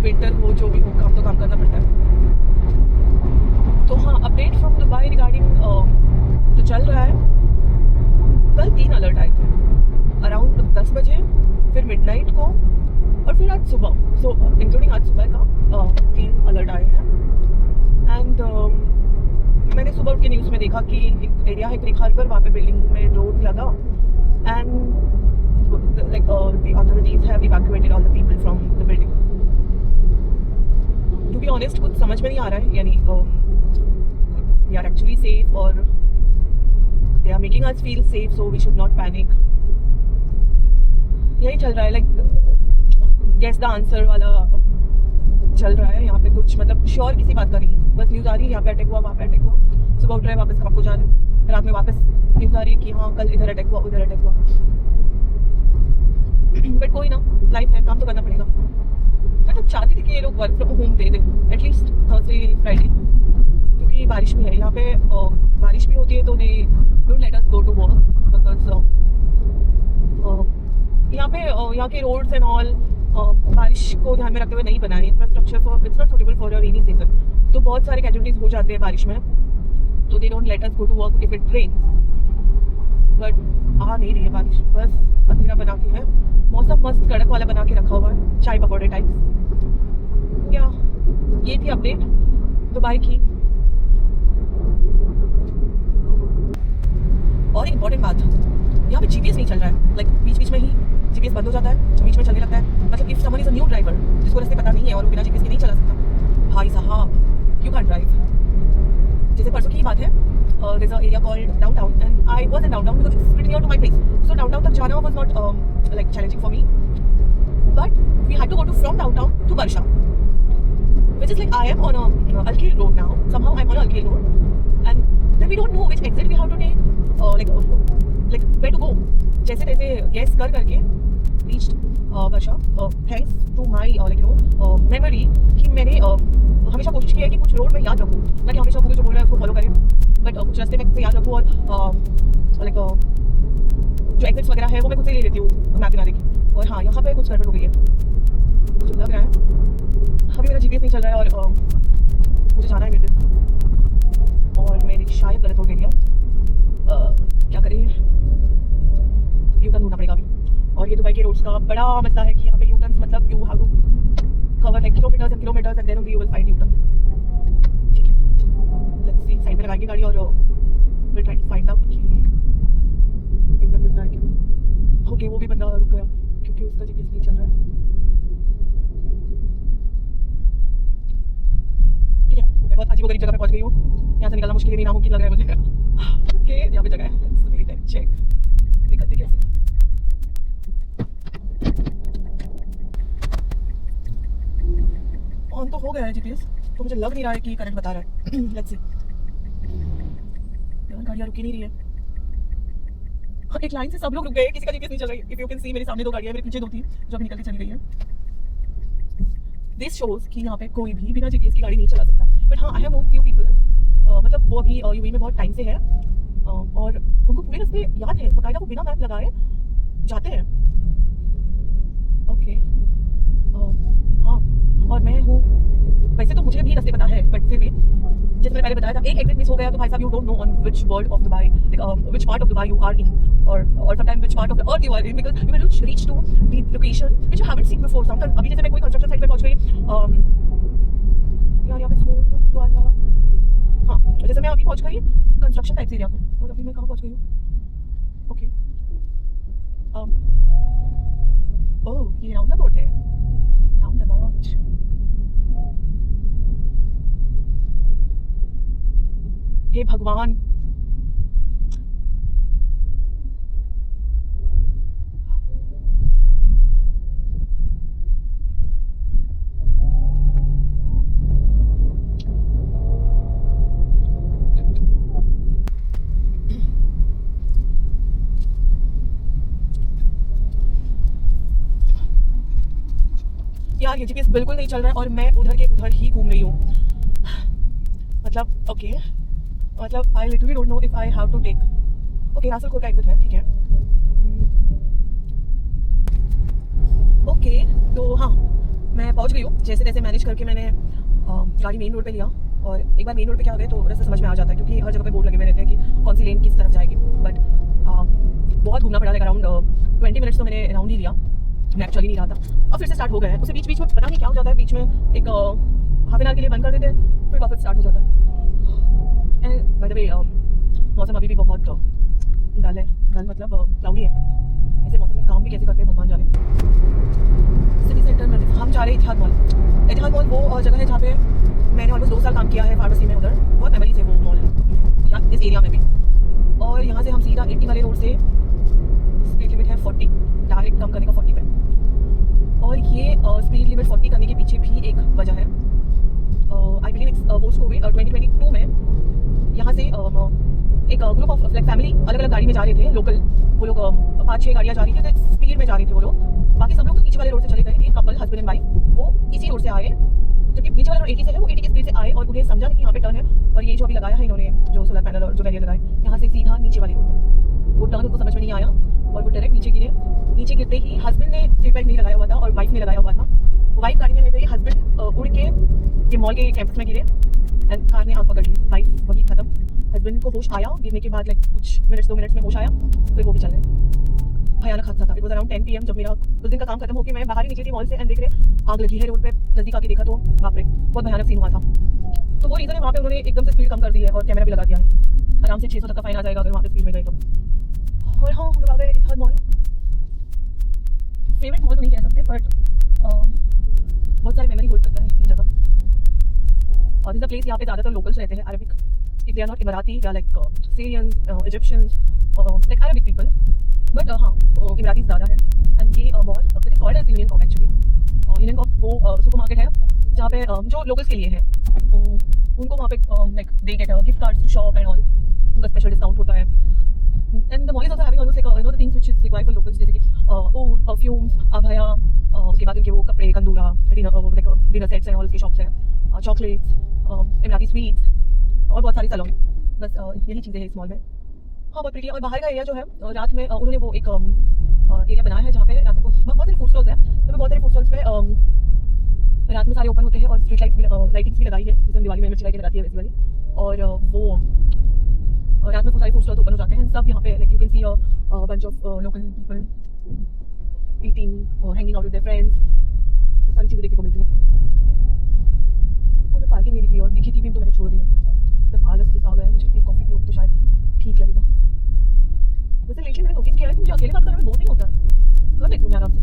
Winter हो जो भी हो, काम तो काम करना पड़ता है। तो हाँ, अपडेट फ्रॉम दुबई रिगार्डिंग जो चल रहा है, कल 3 अलर्ट आए थे अराउंड 10 बजे, फिर मिडनाइट को, और फिर आज सुबह, सो इंक्लूडिंग आज सुबह का 3 अलर्ट आए हैं। एंड मैंने सुबह उठ के न्यूज़ में देखा कि एक एरिया है क्रिक हार्बर, वहाँ पे बिल्डिंग में रोड लगा and like the authorities have evacuated all the people from the building. To be honest, कुछ समझ में नहीं आ रहा है, यानी they are actually safe or they are making us feel safe, so we should not panic. यही चल रहा है, like guess the answer वाला चल रहा है यहाँ पे। कुछ मतलब श्योर किसी बात का नहीं है, बस न्यूज़ आ रही है यहाँ पे अटैक हुआ, वहाँ पे अटैक हुआ, सुबह उठ रहे हैं वापस काम को जा रहे हैं, रात में वापस न्यूज़ आ रही है कि हाँ कल इधर अटैक हुआ, उधर अटैक हुआ। बट कोई ना, लाइफ है, काम तो करना पड़ेगा। मैं तो चाहती थी कि ये लोग वर्क फ्रॉम होम दे दें एटलीस्ट थर्सडे फ्राइडे, क्योंकि बारिश भी है यहाँ पे, बारिश भी होती है तो they don't let us go to work, because यहाँ के रोड्स एंड ऑल बारिश को ध्यान में रखते हुए नहीं बनाए, infrastructure for its not suitable for rainy season, तो बहुत सारे कैजुअलिटीज हो जाते हैं बारिश में, तो they don't let us go to work if it rains. But आ नहीं रही है बारिश, बस अंधेरा बना के है, मौसम मस्त कड़क वाला बना के रखा हुआ है, चाय पकौड़े टाइप्स। या ये थी अपडेट दुबई की। और इम्पोर्टेंट बात, यहाँ पे जीपीएस नहीं चल रहा है, लाइक बीच बीच में ही जीपीएस बंद हो जाता है, बीच में चलने लगता है। मतलब if someone is a new driver जिसको रास्ते पता नहीं है और वो बिना जीपीएस के नहीं चला सकता, भाई साहब यू कैन ड्राइव। जैसे परसों की बात है, there's an area called downtown and I was in downtown because it's pretty near to my place, so downtown tak jana was not like challenging for me, but we had to go from downtown to Barsha, which is like I am on a Alkil road now, somehow I'm on a Alkil road and then we don't know which exit we have to take, like where to go, जैसे तैसे guess करके reached Barsha, thanks to my memory कि मैंने हमेशा कोशिश की है कि कुछ रोड में याद रखूँ, ताकि हमेशा गूगल जो बोल रहा है उसको फॉलो करें, बट कुछ रास्ते में याद रखूँ और लाइक जो एग्जिट्स वगैरह है वो मैं खुद से ले लेती हूँ मैप बिना देखे। और हाँ, यहाँ पे कुछ गड़बड़ हो गई है मुझे लग रहा है, अभी मेरा जीपीएस नहीं चल रहा है और मुझे जाना है मेरे दिन, और मेरी शायद गलत हो गई है, क्या करें, यू टर्न ढूंढना पड़ेगा अभी। और ये दुबई के रोड्स का बड़ा मसला है कि यहाँ पे यू टर्न्स मतलब you have to cover like kilometers and then only you will find U-turn. ठीक है, let's see, साइड में लगाएंगे गाड़ी और we'll try to find out कि U-turn मिलता है क्या। ओके, वो भी बंदा रुक गया क्योंकि उसका जीपीएस नहीं चल रहा है। ठीक है, मैं बहुत अजीब गरीब जगह पे पहुंच गई हूँ, यहाँ से निकलना मुश्किल ही नहीं नामुमकिन लग रहा है मुझे। ओके, यहाँ पे जगह है, लेट्स वेट एंड चेक निकलते कैसे। ऑन तो हो गया है जीपीएस, तो मुझे लग नहीं रहा है कि करंट बता रहा है। लेट्स सी, यार गाड़ियाँ रुकी नहीं रही है, एक लाइन से सब लोग रुक गए, किसी का जीपीएस नहीं चल रही है। इफ यू कैन सी, मेरे सामने 2 गाड़ियाँ, मेरे पीछे 2 थी जो अभी निकल के चली गई है। दिस शोज कि यहाँ पे कोई भी बिना जीपीएस की गाड़ी नहीं चला सकता। बट हाँ, I have known few people, मतलब वो अभी यूएई में बहुत टाइम से है और उनको पूरे रास्ते याद है, बाकायदा वो बिना मैप लगाए जाते हैं। ओके, हाँ, और मैं हूँ, वैसे तो मुझे भी रास्ते पता है, बट फिर भी जैसे मैंने पहले बताया था, एक एग्जिट मिस हो गया तो भाई साहब you don't know on which word of Dubai, which part of Dubai you are in, और sometime which part of the earth you are in, because you will reach to the location which you haven't seen before. Sometime अभी जैसे मैं कोई construction site पे पहुंच गई, यार यहाँ पे स्मूथ वाला, हाँ, जैसे मैं अभी पहुंच गई कंस्ट्रक्शन टाइप एरिया को, और अभी मैं कहाँ पहुंच गई हूँ। ओके, ओह, ये राउंड अबाउट है, राउंड अबाउट। हे भगवान, यार ये जीपीएस बिल्कुल नहीं चल रहा है और मैं उधर के उधर ही घूम रही हूँ। मतलब ओके, मतलब I literally don't know if I have to take, okay Ras Al Khor का एग्जिट है, ठीक है। ओके, तो हाँ मैं पहुँच गई हूँ जैसे तैसे मैनेज करके मैंने गाड़ी मेन रोड पे लिया। और एक बार मेन रोड पे क्या हो गए तो रास्ता समझ में आ जाता है, क्योंकि हर जगह पे बोर्ड लगे हुए रहते हैं कि कौन सी लेन किस तरफ जाएगी। बट बहुत घूमना पड़ा, अराउंड 20 मिनट्स तो मैंने अराउंड ही लिया, मैं चल ही नहीं रहा था। अब फिर से स्टार्ट हो गया है। उसे बीच बीच में पता नहीं क्या हो जाता है, बीच में एक हाफ एन आवर के लिए बंद कर देते हैं, फिर वापस स्टार्ट हो जाता है। एंड बाय द वे मौसम अभी भी बहुत डल है, डल मतलब क्लाउडी है। ऐसे मौसम में काम भी कैसे करते हैं भगवान जाने। सिटी सेंटर में हम जा रहे हैं इतिहाद मॉल। इतिहाद मॉल वो जगह है जहाँ पे मैंने ऑलमोस्ट 2 साल काम किया है फार्मेसी में। उधर बहुत मेमोरीज है वो मॉल या इस एरिया में भी। और यहाँ से हम सीधा 80 वाले रोड से, स्पीड लिमिट है 40, डायरेक्ट कम करने का 40 पे। और ये स्पीड लिमिट 40 करने के पीछे भी एक वजह है। I believe it's post Covid 2022 में यहाँ से एक ग्रुप ऑफ लाइक फैमिली अलग अलग गाड़ी में जा रहे थे लोकल। वो लोग 5-6 गाड़ियाँ जा रही थी, तो स्पीड में जा रहे थे वो लोग। बाकी सब लोग तो नीचे वाले रोड से चले गए। एक कपल हस्बैंड एंड वाइफ वो इसी रोड से आए, जबकि नीचे वाला रोड 80 से है, वो 80 की स्पीड से आए और उन्हें समझा नहीं कि यहाँ पे टर्न है। और ये जो अभी लगाया है इन्होंने, जो सोलर पैनल और जो बैरियर लगाए, यहाँ से सीधा नीचे वाले रोड पे वो टर्न उनको समझ में नहीं आया और वो डायरेक्ट नीचे गिरे। नीचे गिरते ही हस्बैंड ने सीट बेल्ट नहीं लगाया हुआ था और वाइफ ने लगाया हुआ था। वाइफ गाड़ी में रह गई, हस्बैंड उड़ के ये मॉल के कैंपस में गिरे एंड कार ने आग पकड़ ली। वाइफ वही खत्म। हस्बैंड को होश आया गिरने के बाद, लाइक कुछ मिनट्स 2 मिनट्स में होश आया, फिर वो भी चल गए। भयानक हादसा था। इट वाज अराउंड 10 PM जब मेरा उस दिन का काम खत्म होकर मैं बाहर ही निकली थी मॉल से एंड देख रहे आग लगी है रोड पे। नजदीक आके देखा तो बाप रे बहुत भयानक सीन हुआ था। तो वो रीज़न है वहाँ पे उन्होंने एकदम से स्पीड कम कर दी है और कैमरा भी लगा दिया है। आराम से 600 तक का फाइन आ जाएगा अगर वहाँ पे स्पीड में गए तो। और हाँ, हम लोग आ गए इतिहाद मॉल। फेवरेट मॉल तो नहीं कह सकते, बट बहुत सारी मेमोरी होल्ड करता है ये जगह। और इस प्लेस यहाँ पे ज़्यादातर लोकल्स रहते हैं, Arabic, if they are not Emirati, they are like Syrians, Egyptians, like Arabic people. But हाँ, Emiratis ज़्यादा है। एंड ये mall it is called as Union Coop actually. Union Coop वो सुपरमार्केट है जहाँ पे जो लोकल्स के लिए है, उनको वहाँ पे like they get gift cards to shop and all, उनका स्पेशल डिस्काउंट होता है। And the mall is also having almost like the things which is required for locals, जैसे कि ओud, परफ्यूम्स, अभया, उसके बाद उनके वो कपड़े, कंदूरा, डिनर सेट्स एंड ऑल उसकी शॉप्स हैं, चॉकलेट्स, इमराती स्वीट्स और बहुत सारी सलोन। बस यही चीज़ें हैं इस मॉल में। हाँ, बहुत प्रिटी है। और बाहर का एरिया जो है, रात में उन्होंने वो एक एरिया बनाया है जहाँ पे रात को बहुत सारे फूड स्टॉल्स हैं। तो बहुत सारे फूड स्टॉल्स पे रात में सारे ओपन होते हैं और स्ट्रीट लाइट्स भी लाइटिंग्स भी लगाई है, जैसे दिवाली में मिर्ची लाइट लगाती है वैसी वाली। और वो रात में वो सारे फूड स्टॉल्स ओपन हो जाते हैं सब यहाँ पे। Like you can see a bunch of local people eating, hanging out with their friends, सारी चीज़ें देखने को मिलती हैं। मुझे पार्किंग नहीं दिख रही और दिखी थी भी तो मैंने छोड़ दिया। जब आलस जैसा आ गया मुझे, एक कॉफ़ी पी होगी तो शायद ठीक लगेगा। वैसे लेकिन मैंने नोटिस किया है कि मुझे अकेले बात करने में बहुत नहीं होता है, कर लेती हूँ मैं आराम से।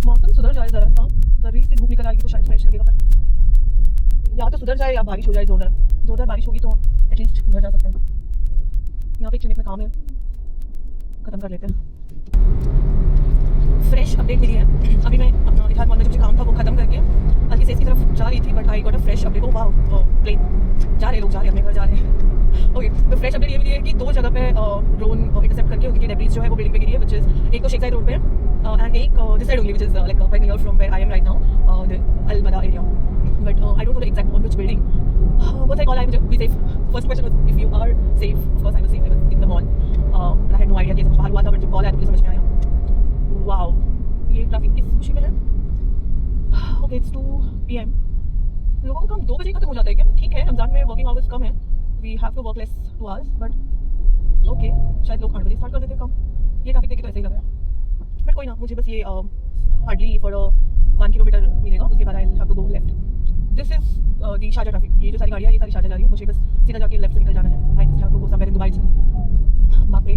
मौसम सुधर जाए ज़रा सा, जरूरी से धूप निकल आएगी तो शायद फ्रेश लगेगा, पर या तो सुधर जाए या बारिश हो जाए जोरदार बारिश होगी तो एटलीस्ट घर जा सकते हैं। यहाँ पे क्लिनिक में काम है, ख़त्म कर लेते हैं। फ्रेश अपडेट मिली है अभी। मैं अपना इतिहाद मॉल में जो मुझे काम था वो खत्म करके हल्की से इसकी तरफ जा रही थी, but I got a fresh update. ओ वाह, प्लेन जा रहे लोग, जा रहे अपने घर जा रहे हैं। ओके, तो फ्रेश अपडेट ये मिली है कि 2 जगह पे ड्रोन इंटरसेप्ट करके उनकी डेब्रीज जो है वो बिल्डिंग पे गिरी है, विच इज एक तो शेख साइड रोड पे एंड एक this side only, which is like quite near from where I am right now, the Al Bada area. But I don't know the exact on which building. What I call, I मुझे be safe. First question was if you are safe. Of course I was safe, I was in the mall. I had no idea कैसे कुछ बाहर हुआ था, but जब call आया तो मुझे समझ में आया। वाओ, ये ट्रैफिक किस खुशी में है। Okay, it's 2 PM। लोगों का काम 2 बजे खत्म हो जाता है क्या? ठीक है, रमजान में वर्किंग आवर्स कम है, we have to work less 2 hours, but okay, शायद लोग 8 बजे स्टार्ट कर देते काम। ये ट्रैफिक देख के तो ऐसे ही लग रहा है, बट कोई ना, मुझे बस ये हार्डली फॉर 1 किलोमीटर मिलेगा, उसके बाद I have to go left. This is the Sharjah traffic. ये जो सारी गाड़ियाँ ये सारी शारजा जा रही है, मुझे बस सीधा जाके लेफ्ट से निकल जाना है। I just have to go somewhere in Dubai. बाप रे,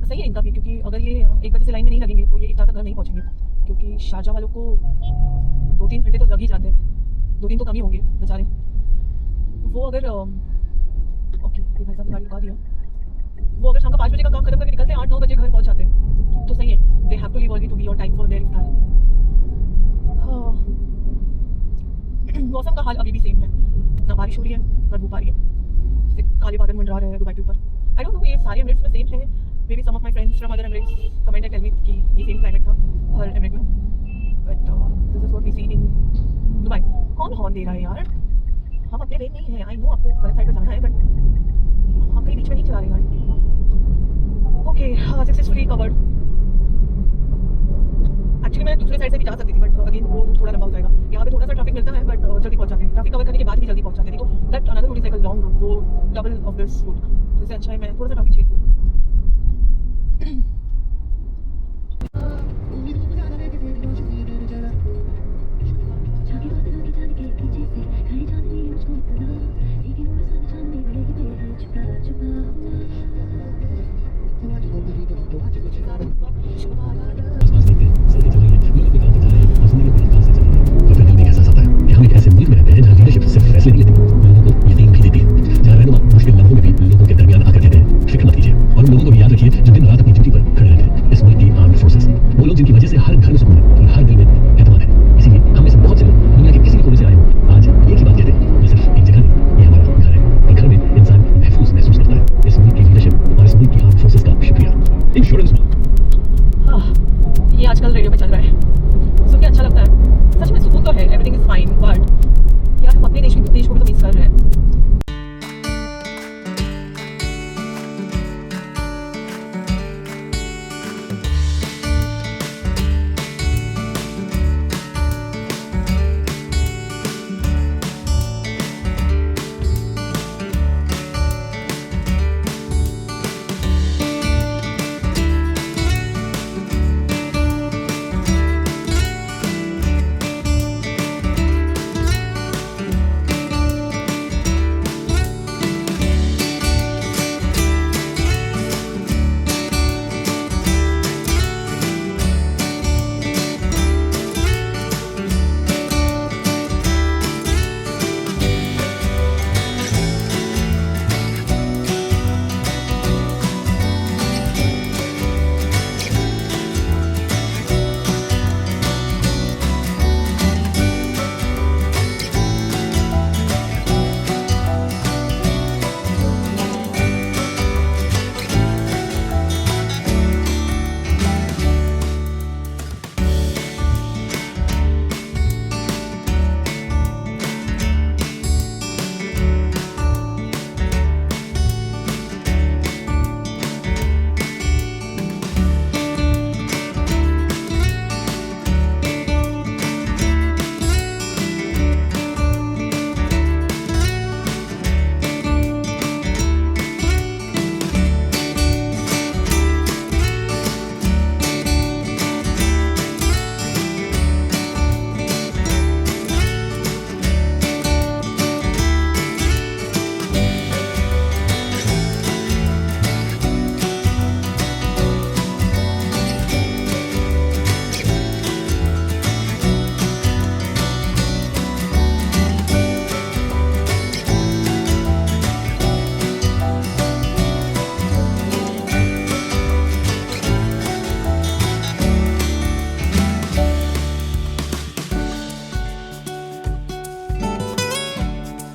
सही है इनका भी, क्योंकि अगर ये 1 बजे से लाइन में नहीं लगेंगे तो ये इतना तक घर नहीं पहुँचेंगे, क्योंकि शारजा वालों को 2-3 घंटे तो लग ही जाते हैं। 2-3 तो कम ही होंगे बेचारे। वो अगर ओके, ये भाई साहब गाड़ी रुका दिया। वो अगर शाम का 5 बजे का काम खत्म करके निकलते हैं, 8-9 बजे घर पहुँच जाते हैं, तो सही है। They have to leave early to be on time for their इफ्तार। मौसम का हाल अभी भी सेम है, ना बारिश हो रही है ना धूप आ रही है, काले बादल मंडरा रहे हैं दुबई के ऊपर। आई डोंट नो ये सारे एमिरेट्स में सेम है। Maybe some of my friends from other Emirates comment and tell me कि ये सेम क्लाइमेट था हर एमिरेट में, but this is what we see in Dubai. कौन हॉर्न दे रहा है यार? हम अपने लेन नहीं है। आई नो आपको गलत साइड पर जाना है, बट हम कहीं बीच में नहीं चला रहे गाड़ी। Okay, successfully covered. वो रूट थोड़ा लंबा हो जाएगा। यहाँ पे थोड़ा सा ट्रैफिक मिलता है बट जल्दी पहुंच जाते हैं, ट्रैफिक कवर करने के बाद भी जल्दी पहुंच जाते हैं। तो that another root is like a long route, वो डबल ऑफ दिस रूट, तो इससे अच्छा है मैं थोड़ा सा ट्रैफिक झेल लूँ।